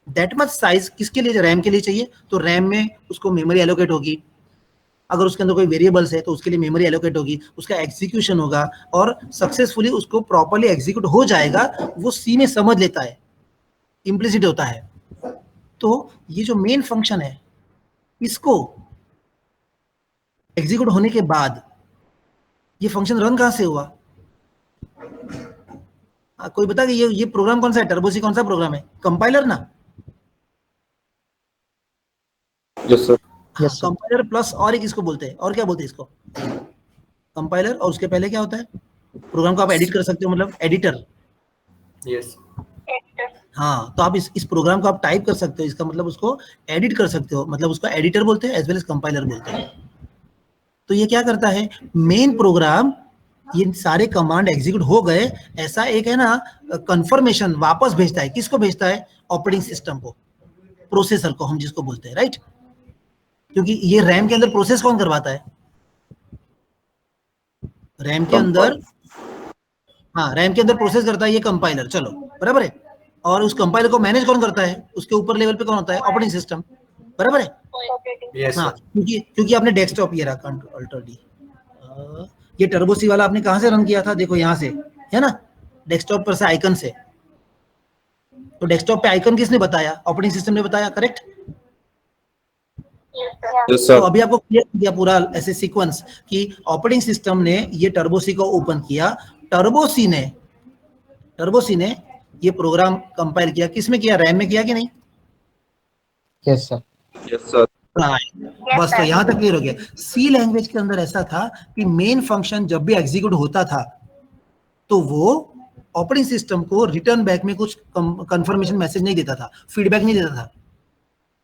दैट मच साइज किसके लिए? रैम के लिए चाहिए, तो रैम में उसको मेमोरी एलोकेट होगी। अगर उसके अंदर कोई वेरिएबल्स है तो उसके लिए मेमोरी एलोकेट होगी, उसका एग्जीक्यूशन होगा और सक्सेसफुली उसको प्रॉपर्ली एग्जीक्यूट हो जाएगा। वो सी में समझ लेता है, इम्प्लिसिट होता है। तो ये जो मेन फंक्शन है इसको एग्जीक्यूट होने के बाद ये फंक्शन रन कहां से हुआ? कोई बता कि ये प्रोग्राम कौन सा है? टर्बोसी कौन सा प्रोग्राम है? कंपाइलर ना? Yes, sir. Yes, sir. Compiler plus और एक इसको बोलते हैं, और क्या बोलते हैं इसको? कंपाइलर, और उसके पहले क्या होता है? प्रोग्राम को आप एडिट कर सकते हो, मतलब एडिटर। Yes. editor? हाँ, तो आप इस प्रोग्राम को आप टाइप कर सकते हो, इसका मतलब उसको एडिट कर सकते हो, मतलब उसको एडिटर बोलते हैं एज वेल एज कंपाइलर बोलते हैं। तो ये क्या करता है? मेन प्रोग्राम, ये सारे कमांड एग्जीक्यूट हो गए, ऐसा एक है ना कंफर्मेशन वापस भेजता है। किसको भेजता है? ऑपरेटिंग सिस्टम को, प्रोसेसर को हम जिसको बोलते हैं, राइट? क्योंकि ये रैम के अंदर प्रोसेस कौन करवाता है? रैम के अंदर, हाँ, रैम के अंदर प्रोसेस करता है ये कंपाइलर, चलो बराबर है। और उस कंपाइलर को मैनेज कौन करता है? उसके ऊपर लेवल पे कौन होता है? ऑपरेटिंग सिस्टम, बराबर है। Operating. Yes, हाँ, sir. क्योंकि आपने डेस्कटॉप, ये रहा कंट्रोल डी, ये टर्बो सी वाला आपने कहाँ से रन किया था? देखो यहाँ से, है ना, डेस्कटॉप पर से, आइकन से। तो डेस्कटॉप पे आइकन किसने बताया? ऑपरेटिंग सिस्टम ने बताया, करेक्ट? Yes, sir. Yes, तो sir. अभी आपको क्लियर किया पूरा ऐसे सीक्वेंस कि ऑपरेटिंग सिस्टम ने ये टर्बो सी को ओपन किया, टर्बो सी ने ये प्रोग्राम कंपाइल किया। किसमें किया? रैम में किया कि नहीं? Yes, sir. Yes, sir. बस, तो यहाँ तक क्लियर हो गया। सी लैंग्वेज के अंदर ऐसा था कि मेन फंक्शन जब भी एग्जीक्यूट होता था तो वो ऑपरेटिंग सिस्टम को रिटर्न बैक में कुछ कंफर्मेशन मैसेज नहीं देता था, फीडबैक नहीं देता था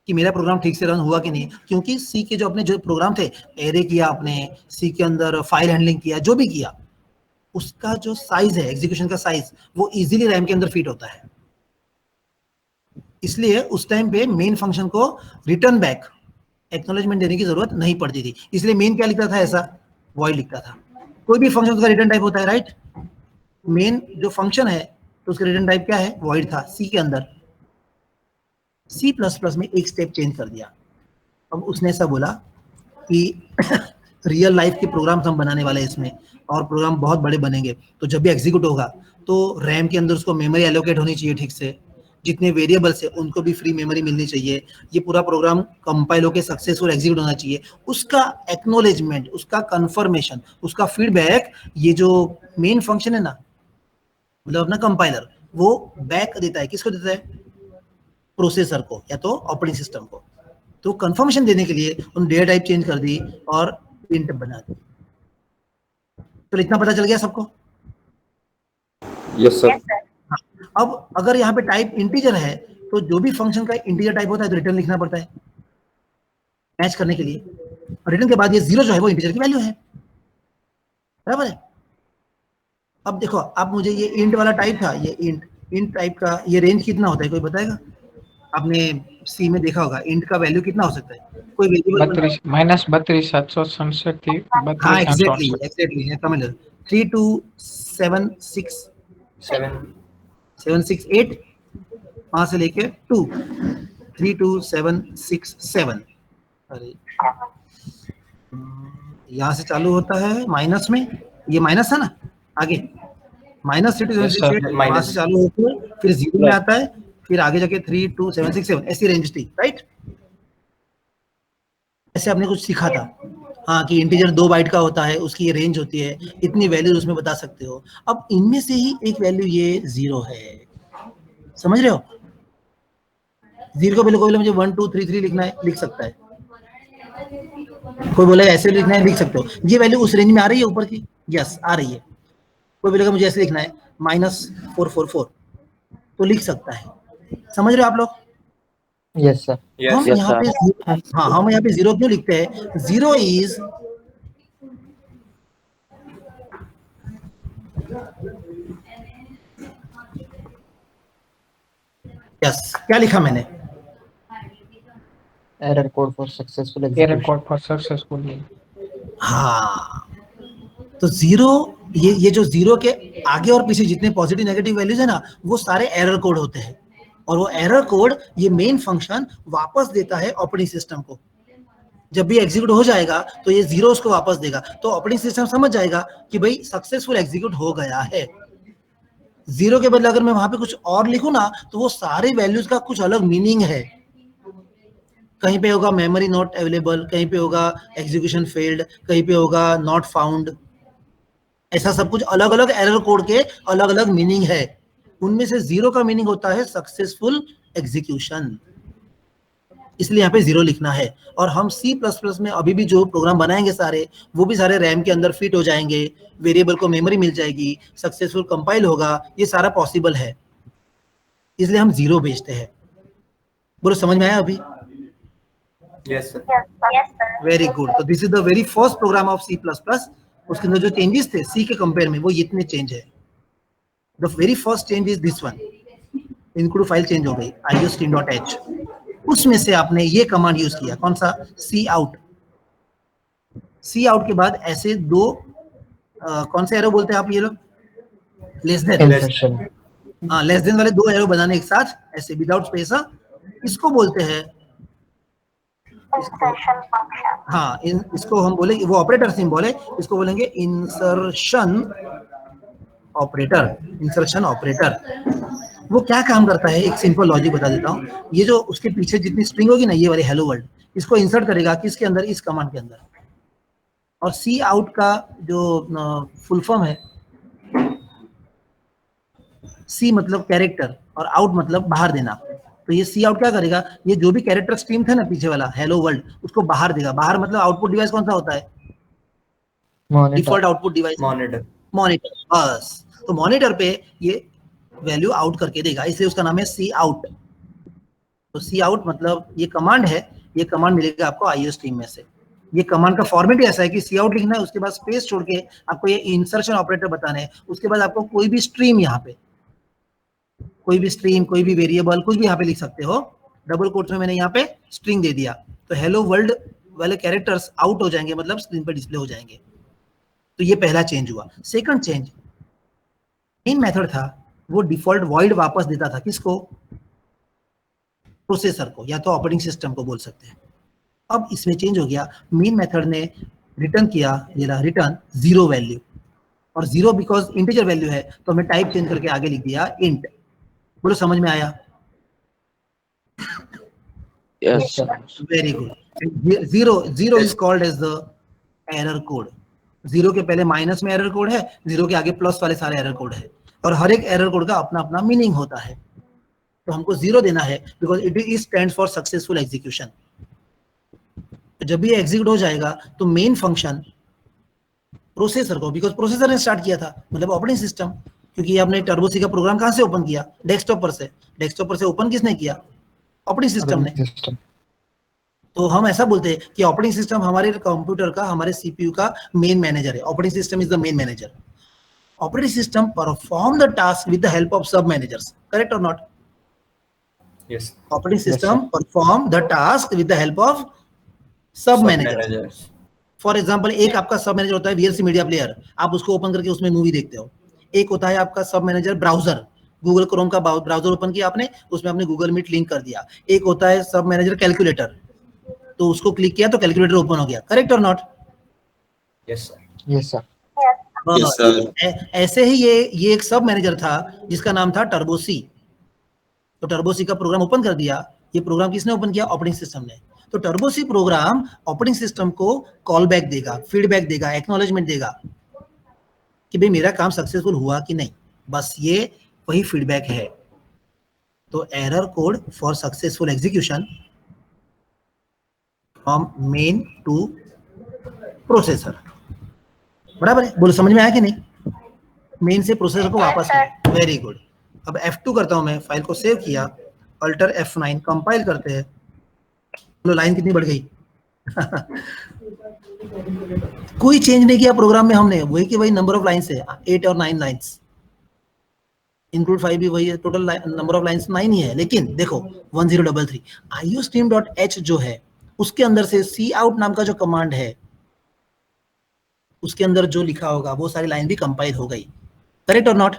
कि मेरा प्रोग्राम ठीक से रन हुआ कि नहीं। क्योंकि सी के जो अपने जो प्रोग्राम थे, एरे किया आपने, सी के अंदर फाइल हैंडलिंग किया, जो भी किया, उसका जो साइज है, एग्जीक्यूशन का साइज, वो इजीली रैम के अंदर फिट होता है। इसलिए उस टाइम पे मेन फंक्शन को रिटर्न बैक एक्नॉलेजमेंट देने की जरूरत नहीं पड़ती थी। इसलिए मेन क्या लिखता था? ऐसा वॉइड लिखता था। कोई भी फंक्शन का रिटर्न टाइप होता है, राइट? मेन जो फंक्शन है तो उसका रिटर्न टाइप क्या है? वॉइड था सी के अंदर। C++ में एक स्टेप चेंज कर दिया। अब उसने ऐसा बोला कि रियल लाइफ के प्रोग्राम्स हम बनाने वाले हैं इसमें, और प्रोग्राम बहुत बड़े बनेंगे, तो जब भी एग्जीक्यूट होगा तो रैम के अंदर उसको मेमोरी एलोकेट होनी चाहिए ठीक से, जितने वेरिएबल्स है उनको भी फ्री मेमोरी मिलनी चाहिए, ये पूरा प्रोग्राम कंपाइल होकर सक्सेसफुल एग्जीक्यूट होना चाहिए। उसका एक्नॉलेजमेंट, उसका कंफर्मेशन, उसका फीडबैक, ये जो मेन फंक्शन है ना, मतलब अपना कंपाइलर, वो बैक देता है। किसको देता है? प्रोसेसर को या तो ऑपरेटिंग सिस्टम को। तो कंफर्मेशन देने के लिए उन डेटा टाइप चेंज कर दी और इंट बना दी। तो इतना पता चल गया सबको? Yes, sir. Yes, sir. अब अगर यहाँ पे टाइप इंटीजर है तो जो भी फंक्शन का इंटीजर टाइप होता है तो रिटर्न लिखना पड़ता है मैच करने के लिए। रिटर्न के बाद ये 0 जो है वो इंटीजर की वैल्यू है, बराबर है। अब देखो, आप मुझे ये इंट वाला टाइप था, ये इंट टाइप का ये रेंज कितना होता है कोई बताएगा? आपने सी में देखा होगा इंट का वैल्यू कितना हो सकता है, कोई वेरिएबल 32 माइनस 32,767 थी हाँ 32,768 एग्जैक्टली समझ लो 3276 7 768 वहां से लेके 2 32767 अरे यहाँ से चालू होता है माइनस में, ये माइनस है ना, आगे माइनस 3276 वहां minus. से चालू होकर फिर जीरो में आता है, फिर आगे जाके 32767 ऐसी रेंज थी, राइट। ऐसे आपने कुछ सीखा था हाँ कि इंटीजर 2 बाइट का होता है, उसकी ये रेंज होती है, इतनी वैल्यू उसमें बता सकते हो। अब इनमें से ही एक वैल्यू ये 0 है, समझ रहे हो। 0 को पहले कोई बोले मुझे 1 2 3 3 लिखना है, लिख सकता है, कोई बोलेगा ऐसे लिखना है, लिख सकते हो। ये वैल्यू उस रेंज में आ रही है ऊपर की, यस आ रही है। कोई बोलेगा मुझे ऐसे लिखना है -444 तो लिख सकता है, समझ रहे हो आप लोग। Yes sir Yes. हम यहाँ पे हाँ हम यहाँ पे 0 क्यों लिखते हैं, 0 इज यस क्या लिखा मैंने, error code for successful error code for successful. हाँ तो 0 ये जो 0 के आगे और पीछे जितने पॉजिटिव नेगेटिव वैल्यूज है ना वो सारे एरर कोड होते हैं, और वो एरर कोड ये मेन फंक्शन वापस देता है ऑपरेटिंग सिस्टम को। जब भी एग्जीक्यूट हो जाएगा तो ये 0 उसको वापस देगा, तो ऑपरेटिंग सिस्टम समझ जाएगा कि भाई सक्सेसफुल एग्जीक्यूट हो गया है। 0 के बदले अगर मैं वहां पे कुछ और लिखूं ना तो वो सारे वैल्यूज का कुछ अलग मीनिंग है, कहीं पे होगा मेमोरी नॉट अवेलेबल, कहीं पे होगा एग्जीक्यूशन फेल्ड, कहीं पे होगा नॉट फाउंड, ऐसा सब कुछ अलग अलग एरर कोड के अलग अलग मीनिंग है। उनमें से 0 का मीनिंग होता है सक्सेसफुल एग्जीक्यूशन, इसलिए यहाँ पे 0 लिखना है। और हम C++ में अभी भी जो प्रोग्राम बनाएंगे सारे वो भी सारे रैम के अंदर फिट हो जाएंगे, वेरिएबल को मेमोरी मिल जाएगी, सक्सेसफुल कंपाइल होगा, ये सारा पॉसिबल है, इसलिए हम 0 भेजते हैं। बोलो समझ में आया अभी। Yes, sir. Yes, sir. Very good. तो this is the very first program of C++। उसके अंदर जो चेंजेस थे C के कंपेयर में वो इतने चेंज है। The very first change is this one, include file change हो गई iostream.h, उसमें से आपने ये कमांड यूज किया, कौन सा, cout। cout के बाद ऐसे दो कौन से एरो बोलते हैं आप, ये लोग लेस देन, इंसर्शन हाँ लेस देन वाले दो एरो बनाने एक साथ ऐसे विदाउट स्पेस, इसको बोलते हैं Insertion function. हाँ इसको हम बोलेंगे, वो ऑपरेटर सिंबल है, इसको बोलेंगे इंसर्शन ऑपरेटर। इंसर्शन ऑपरेटर वो क्या काम करता है, एक सिंपल लॉजिक बता देता हूँ। ये जो उसके पीछे जितनी स्ट्रिंग होगी ना, ये वाली हेलो वर्ल्ड, इसको इंसर्ट करेगा किसके अंदर, इस कमांड के अंदर। और सी आउट का जो फुल फॉर्म है, सी मतलब कैरेक्टर और आउट मतलब बाहर देना, तो ये सी आउट क्या करेगा, ये जो भी कैरेक्टर स्ट्रीम था ना पीछे वाला हेलो वर्ल्ड, उसको बाहर देगा। बाहर मतलब आउटपुट डिवाइस कौन सा होता है, default output device Monitor. Monitor, बस। तो मॉनिटर पे ये वैल्यू आउट करके देगा, इसलिए उसका नाम है सी आउट। तो सी आउट मतलब ये कमांड है, ये कमांड मिलेगा आपको आईओ स्ट्रीम में से। ये कमांड का फॉर्मेट ही ऐसा है कि सी आउट लिखना है, उसके बाद स्पेस छोड़ के आपको ये इंसर्शन ऑपरेटर बताना है, उसके बाद आपको कोई भी स्ट्रीम, यहाँ पे कोई भी स्ट्रीम, कोई भी वेरिएबल, कुछ भी यहाँ पे लिख सकते हो। डबल कोट्स में मैंने यहाँ पे स्ट्रिंग दे दिया, तो हेलो वर्ल्ड वाले कैरेक्टर्स आउट हो जाएंगे, मतलब स्क्रीन पर डिस्प्ले हो जाएंगे। तो ये पहला चेंज हुआ। सेकंड चेंज, मेन मेथड था वो डिफॉल्ट वॉइड वापस देता था, किसको, प्रोसेसर को, या तो ऑपरेटिंग सिस्टम को बोल सकते हैं। अब इसमें चेंज हो गया, मेन मेथड ने रिटर्न किया, ये रहा रिटर्न 0 वैल्यू, और 0 बिकॉज इंटीजर वैल्यू है तो हमें टाइप चेंज करके आगे लिख दिया इंट। बोलो समझ में आया। Yes. Very good. 0 is called as the error code. 0 के पहले माइनस में एरर कोड है, 0 के आगे प्लस वाले सारे एरर कोड है, और हर एक एरर कोड का अपना अपना मीनिंग होता है। तो हमको 0 देना है because it is stands for successful execution. जब भी एग्जीक्यूट हो जाएगा तो मेन फंक्शन प्रोसेसर को, बिकॉज प्रोसेसर ने स्टार्ट किया था, मतलब ऑपरेटिंग सिस्टम, क्योंकि आपने टर्बो सी का प्रोग्राम कहां से ओपन किया, डेस्कटॉप पर से। डेस्कटॉप पर से ओपन किसने किया, ऑपरेटिंग सिस्टम ने। तो हम ऐसा बोलते हैं कि ऑपरेटिंग सिस्टम हमारे कंप्यूटर का, हमारे सीपीयू का मेन मैनेजर है। Operating system is the main manager. Operating system perform the task with the help of सब मैनेजर्स, करेक्ट और not. Yes. Operating Yes, system perform the task with the help of सब मैनेजर। Managers. फॉर एग्जाम्पल, एक आपका सब मैनेजर होता है वीएलसी मीडिया प्लेयर, आप उसको ओपन करके उसमें मूवी देखते हो। एक होता है आपका सब मैनेजर ब्राउजर, गूगल क्रोम का ब्राउजर ओपन किया आपने, उसमें आपने गूगल मीट लिंक कर दिया। एक होता है सब मैनेजर कैलकुलेटर, तो उसको क्लिक किया तो कैलकुलेटर ओपन हो गया। करेक्ट और not? Yes, sir. Yes, sir. Yes, sir. ऐसे ही ये एक सब मैनेजर था जिसका नाम था टर्बोसी। तो टर्बोसी का प्रोग्राम ओपन कर दिया। ये प्रोग्राम किसने ओपन किया? ऑपरेटिंग सिस्टम ने। तो टर्बोसी प्रोग्राम ऑपरेटिंग सिस्टम को कॉल बैक देगा, फीडबैक देगा, एक्नॉलेजमेंट देगा कि भाई मेरा काम सक्सेसफुल हुआ कि नहीं। बस ये वही फीडबैक है। तो error code for successful execution from main two processor. बराबर है? बोलो, समझ में आया कि नहीं? मेन से प्रोसेसर को वापस किया। Very good. अब F2 करता हूं मैं, फाइल को सेव किया, अल्टर F9 कंपाइल करते हैं। बोलो लाइन कितनी बढ़ गई? कोई चेंज नहीं किया प्रोग्राम में हमने, वही की वही नंबर ऑफ लाइंस है, 8 और 9 लाइंस। इंक्लूड 5 भी वही है, टोटल नंबर ऑफ लाइंस 9 ही है। लेकिन देखो 1033 iostream.h जो है उसके अंदर से सी आउट नाम का जो कमांड है उसके अंदर जो लिखा होगा वो सारी लाइन भी कंपाइल हो गई। करेक्ट और not?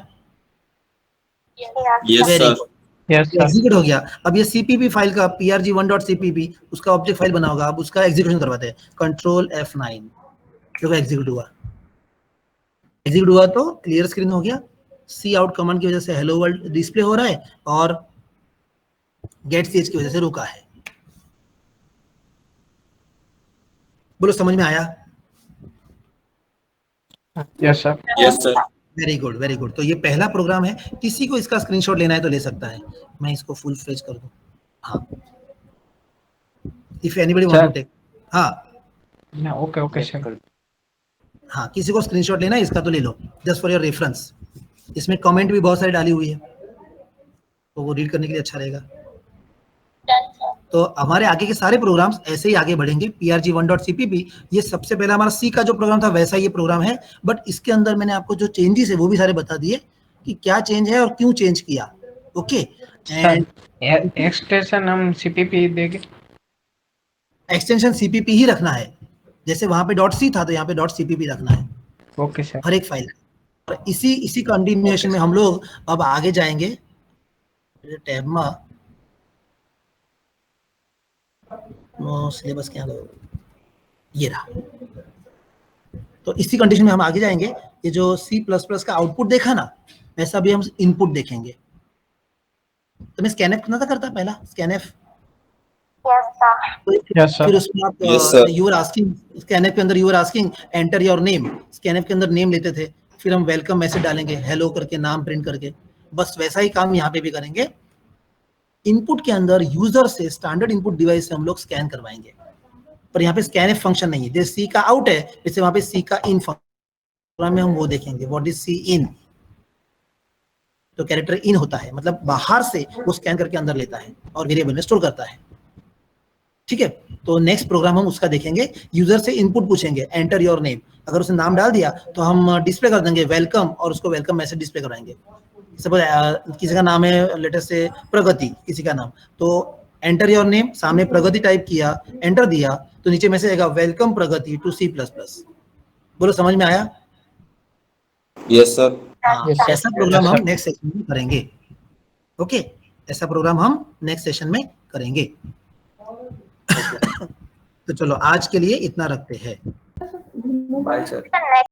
Yes, very sir. Good. Yes, sir. Execute हो गया। अब ये सीपीपी फाइल का prg1.cpp उसका ऑब्जेक्ट फाइल बना होगा। अब उसका एग्जीक्यूशन करवाते हैं। कंट्रोल F9, देखो एग्जीक्यूट हुआ। एग्जीक्यूट हुआ तो क्लियर स्क्रीन हो गया। सी आउट कमांड की वजह से हेलो वर्ल्ड डिस्प्ले हो रहा है और गेट ch की वजह से रुका है। बोलो समझ में आया? Yes, sir. Yes, sir. Very good, very good. तो ये पहला प्रोग्राम है। किसी को इसका स्क्रीनशॉट लेना है तो ले सकता है। मैं इसको फुल फ्लेज कर दूं। हाँ, if anybody want to take. हाँ No, okay, sir. हाँ, किसी को स्क्रीनशॉट लेना है इसका तो ले लो, जस्ट फॉर योर रेफरेंस। इसमें कमेंट भी बहुत सारी डाली हुई है तो वो रीड करने के लिए अच्छा रहेगा। तो हमारे आगे के सारे प्रोग्राम्स ऐसे ही आगे बढ़ेंगे। prg1.cpp ये सबसे पहला हमारा सी का जो प्रोग्राम था वैसा ये प्रोग्राम है, बट इसके अंदर मैंने आपको जो चेंजेस है वो भी सारे बता दिए कि क्या चेंज है और क्यों चेंज किया। ओके, एंड एक्सटेंशन हम CPP देंगे। एक्सटेंशन cpp ही रखना है। जैसे वहां पे .c था तो यहाँ पे .cpp रखना है ओके सर। हर एक फाइल। और इसी कंटिन्यूएशन में हम लोग अब आगे जाएंगे। टैब में सिलेबस क्या है, ये रहा। तो इसी कंडीशन में हम आगे जाएंगे। ये जो C++ का आउटपुट देखा ना, वैसा भी हम इनपुट देखेंगे। तो मैं स्कैनएफ कितना था करता पहला स्कैनएफ। Yes, sir. फिर उसमें आप Yes, sir. You are asking, scanf के अंदर you are asking enter your name. Scanf के अंदर नेम लेते थे, फिर हम वेलकम मैसेज डालेंगे हेलो करके, नाम प्रिंट करके। बस वैसा ही काम यहाँ पे भी करेंगे। इनपुट के अंदर यूजर से स्टैंडर्ड इनपुट डिवाइस से हम लोग स्कैन करवाएंगे, पर यहाँ पे स्कैनएफ फंक्शन नहीं है। जैसे सी का आउट है वैसे वहां पे सी का इन फंक्शन में हम वो देखेंगे व्हाट इज सी इन। तो कैरेक्टर इन होता है मतलब बाहर से वो स्कैन करके अंदर लेता है और वेरिएबल में स्टोर करता है। ठीक है, तो नेक्स्ट प्रोग्राम हम उसका देखेंगे। यूजर से इनपुट पूछेंगे एंटर योर नेम, अगर उसने नाम डाल दिया तो हम डिस्प्ले कर देंगे वेलकम और उसको वेलकम मैसेज डिस्प्ले कराएंगे। सपोज किसी का नाम है लेटेस्ट से प्रगति, किसी का नाम, तो एंटर योर नेम, सामने प्रगति टाइप किया, एंटर दिया तो नीचे मैसेज आएगा वेलकम प्रगति टू C++। बोलो समझ में आया? Yes, sir. हाँ, Yes, sir. ऐसा प्रोग्राम Yes, हम sir. नेक्स्ट सेशन में करेंगे। ओके, ऐसा प्रोग्राम हम नेक्स्ट सेशन में करेंगे। तो चलो आज के लिए इतना रखते हैं। Bye, sir.